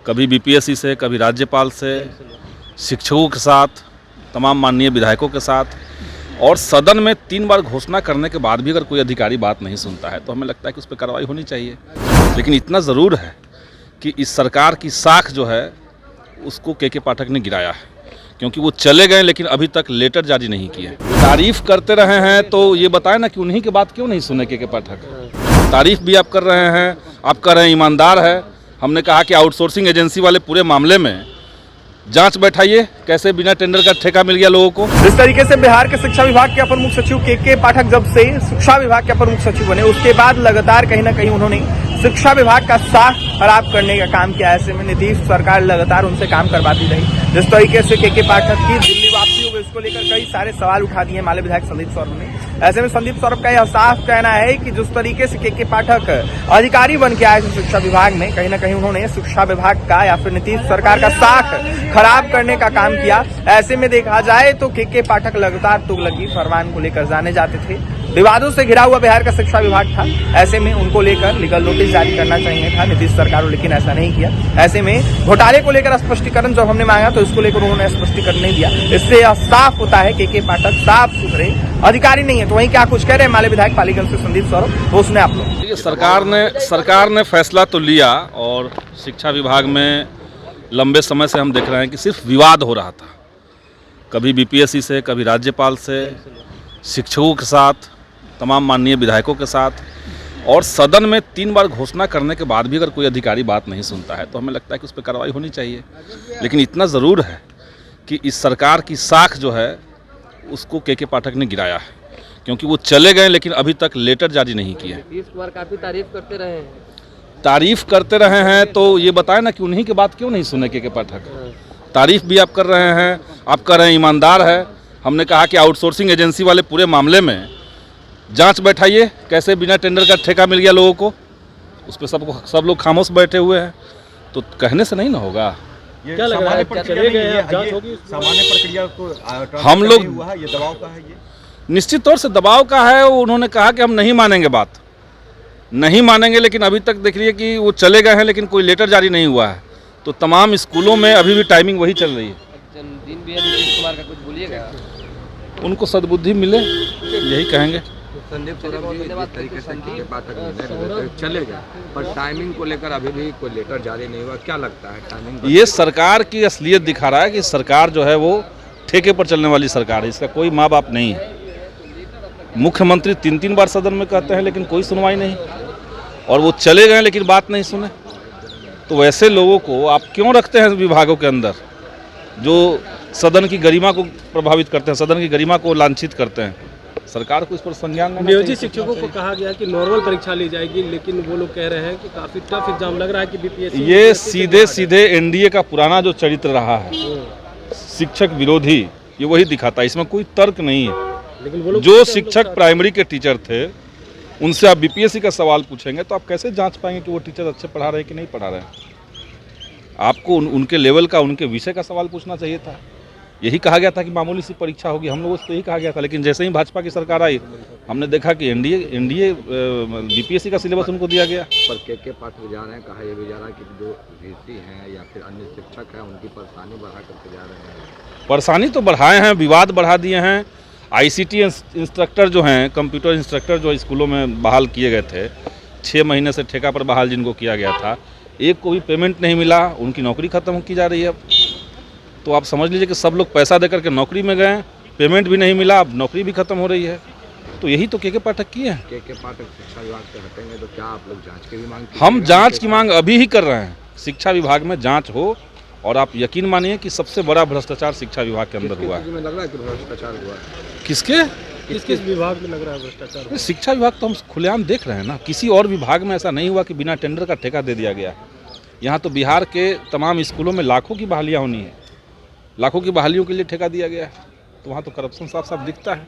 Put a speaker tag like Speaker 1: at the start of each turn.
Speaker 1: कभी बीपीएससी से, कभी राज्यपाल से, शिक्षकों के साथ, तमाम माननीय विधायकों के साथ, और सदन में 3 बार घोषणा करने के बाद भी अगर कोई अधिकारी बात नहीं सुनता है तो हमें लगता है कि उस पर कार्रवाई होनी चाहिए। लेकिन इतना ज़रूर है कि इस सरकार की साख जो है उसको के पाठक ने गिराया है, क्योंकि वो चले गए लेकिन अभी तक लेटर जारी नहीं किए। तारीफ़ करते रहे हैं तो ये बताएं ना कि उन्हीं की बात क्यों नहीं सुने के पाठक। तारीफ़ भी आप कर रहे हैं, आप कर रहे हैं ईमानदार है। हमने कहा कि आउटसोर्सिंग एजेंसी वाले पूरे मामले में जांच बैठाइए, कैसे बिना टेंडर का ठेका मिल गया लोगों को।
Speaker 2: जिस तरीके से बिहार के शिक्षा विभाग के अपर मुख्य सचिव के पाठक जब से शिक्षा विभाग के अपर मुख्य सचिव बने, उसके बाद लगातार कहीं ना कहीं उन्होंने शिक्षा विभाग का साख खराब करने का काम किया। ऐसे में नीतीश सरकार लगातार उनसे काम करवाती रही। जिस तरीके से के पाठक की दिल्ली वापसी हो गई, उसको लेकर कई सारे सवाल उठा दिए माले विधायक संदीप सौरभ ने। ऐसे में संदीप सौरभ का यह साफ कहना है कि जिस तरीके से के पाठक अधिकारी बन के आए शिक्षा विभाग में, कहीं ना कहीं उन्होंने शिक्षा विभाग का या फिर नीतीश सरकार का साख खराब करने का काम किया। ऐसे में देखा जाए तो के पाठक लगातार तुगलकी फरमान को लेकर जाने जाते थे। विवादों से घिरा हुआ बिहार का शिक्षा विभाग था। ऐसे में उनको लेकर लीगल नोटिस जारी करना चाहिए था नीतीश सरकार को, लेकिन ऐसा नहीं किया। ऐसे में घोटाले को लेकर स्पष्टीकरण जब हमने मांगा तो इसको लेकर उन्होंने स्पष्टीकरण नहीं दिया। इससे यह साफ होता है कि के पाठक साफ सुथरे अधिकारी नहीं है। तो वहीं क्या कुछ कह रहे हैं माले विधायक पालीगंज से संदीप सौरभ, वो सुने आप लोग।
Speaker 1: सरकार ने फैसला तो लिया, और शिक्षा विभाग में लंबे समय से हम देख रहे हैं कि सिर्फ विवाद हो रहा था। कभी बीपीएससी से, कभी राज्यपाल से, शिक्षकों के साथ, तमाम माननीय विधायकों के साथ, और सदन में 3 बार घोषणा करने के बाद भी अगर कोई अधिकारी बात नहीं सुनता है तो हमें लगता है कि उस पर कार्रवाई होनी चाहिए। लेकिन इतना ज़रूर है कि इस सरकार की साख जो है उसको के पाठक ने गिराया है, क्योंकि वो चले गए लेकिन अभी तक लेटर जारी नहीं किए।
Speaker 3: नीतीश कुमार काफ़ी
Speaker 1: तारीफ़ करते रहे हैं तो ये बताएं ना कि उन्हीं की बात क्यों नहीं सुने के पाठक। तारीफ़ भी आप कर रहे हैं, आप कर रहे हैं ईमानदार है। हमने कहा कि आउटसोर्सिंग एजेंसी वाले पूरे मामले में जांच बैठाइए, कैसे बिना टेंडर का ठेका मिल गया लोगों को। उस पर सब लोग खामोश बैठे हुए हैं, तो कहने से नहीं ना होगा।
Speaker 4: क्या लग रहा है, क्या चले गए, जांच होगी? सामान्य प्रक्रिया को
Speaker 1: हम लोग
Speaker 4: ये दबाव का है, ये
Speaker 1: निश्चित तौर से दबाव का है। उन्होंने कहा कि हम नहीं मानेंगे, बात नहीं मानेंगे, लेकिन अभी तक देख रही कि वो चले गए हैं लेकिन कोई लेटर जारी नहीं हुआ है। तो तमाम स्कूलों में अभी भी टाइमिंग वही चल रही है।
Speaker 3: जन्मदिन भी है नीतीश कुमार का, कुछ बोलिएगा?
Speaker 1: उनको सद्बुद्धि मिले, यही कहेंगे।
Speaker 5: संदीप सौरभ जी, जिस तरीके से के पाठक चले गए, पर टाइमिंग को लेकर अभी भी कोई लेटर जारी नहीं हुआ, क्या लगता है टाइमिंग?
Speaker 1: ये सरकार की असलियत दिखा रहा है कि सरकार जो है वो ठेके पर चलने वाली सरकार है। इसका कोई माँ बाप नहीं है। मुख्यमंत्री 3 बार सदन में कहते हैं लेकिन कोई सुनवाई नहीं, और वो चले गए लेकिन बात नहीं सुने। तो वैसे लोगों को आप क्यों रखते हैं विभागों के अंदर, जो सदन की गरिमा को प्रभावित करते हैं, सदन की गरिमा को लांछित करते हैं? सरकार को इस पर संज्ञान लेना चाहिए।
Speaker 4: नियोजित शिक्षकों को कहा गया कि नॉर्मल परीक्षा ली जाएगी, लेकिन वो लोग कह रहे हैं कि काफी टफ एग्जाम लग रहा है कि बीपीएससी।
Speaker 1: ये सीधे एनडीए का पुराना जो चरित्र रहा है, शिक्षक विरोधी, ये वही दिखाता है। इसमें कोई तर्क नहीं है।
Speaker 4: लेकिन वो लोग
Speaker 1: जो शिक्षक प्राइमरी के टीचर थे, उनसे आप बीपीएससी का सवाल पूछेंगे तो आप कैसे जांच पाएंगे कि वो टीचर अच्छे पढ़ा रहे हैं कि नहीं पढ़ा रहे हैं? आपको उनके लेवल का, उनके विषय का सवाल पूछना चाहिए था। यही कहा गया था कि मामूली सी परीक्षा होगी, हम लोगों से यही कहा गया था। लेकिन जैसे ही भाजपा की सरकार आई, हमने देखा कि एनडीए बीपीएससी का सिलेबस उनको दिया गया।
Speaker 5: पर के पाठक जा रहे हैं, कहा यह भी जा रहा है कि जो वीसी हैं या फिर अन्य शिक्षक हैं, उनकी परेशानी बढ़ा करके जा रहे हैं।
Speaker 1: परेशानी तो बढ़ाए हैं, विवाद बढ़ा दिए हैं। आईसीटी इंस्ट्रक्टर जो हैं, कंप्यूटर इंस्ट्रक्टर जो स्कूलों में बहाल किए गए थे, 6 महीने से ठेका पर बहाल जिनको किया गया था, एक को भी पेमेंट नहीं मिला, उनकी नौकरी खत्म की जा रही है। तो आप समझ लीजिए कि सब लोग पैसा देकर के नौकरी में गए, पेमेंट भी नहीं मिला, अब नौकरी भी खत्म हो रही है। तो यही तो के पाठक की है।
Speaker 5: के पाठक शिक्षा विभाग से हटेंगे तो क्या आप लोग जांच की भी मांग?
Speaker 1: हम जांच की मांग अभी ही कर रहे हैं। शिक्षा विभाग में जांच हो, और आप यकीन मानिए कि सबसे बड़ा भ्रष्टाचार शिक्षा विभाग के अंदर हुआ है।
Speaker 5: लग रहा है कि भ्रष्टाचार हुआ है।
Speaker 1: किसके?
Speaker 4: किस विभाग में लग रहा है भ्रष्टाचार?
Speaker 1: शिक्षा विभाग तो हम खुलेआम देख रहे हैं ना। किसी और विभाग में ऐसा नहीं हुआ कि बिना टेंडर का ठेका दे दिया गया। यहाँ तो बिहार के तमाम स्कूलों में लाखों की बहालियाँ होनी है, लाखों की बहालियों के लिए ठेका दिया गया है। तो वहाँ तो करप्शन साफ साफ दिखता है।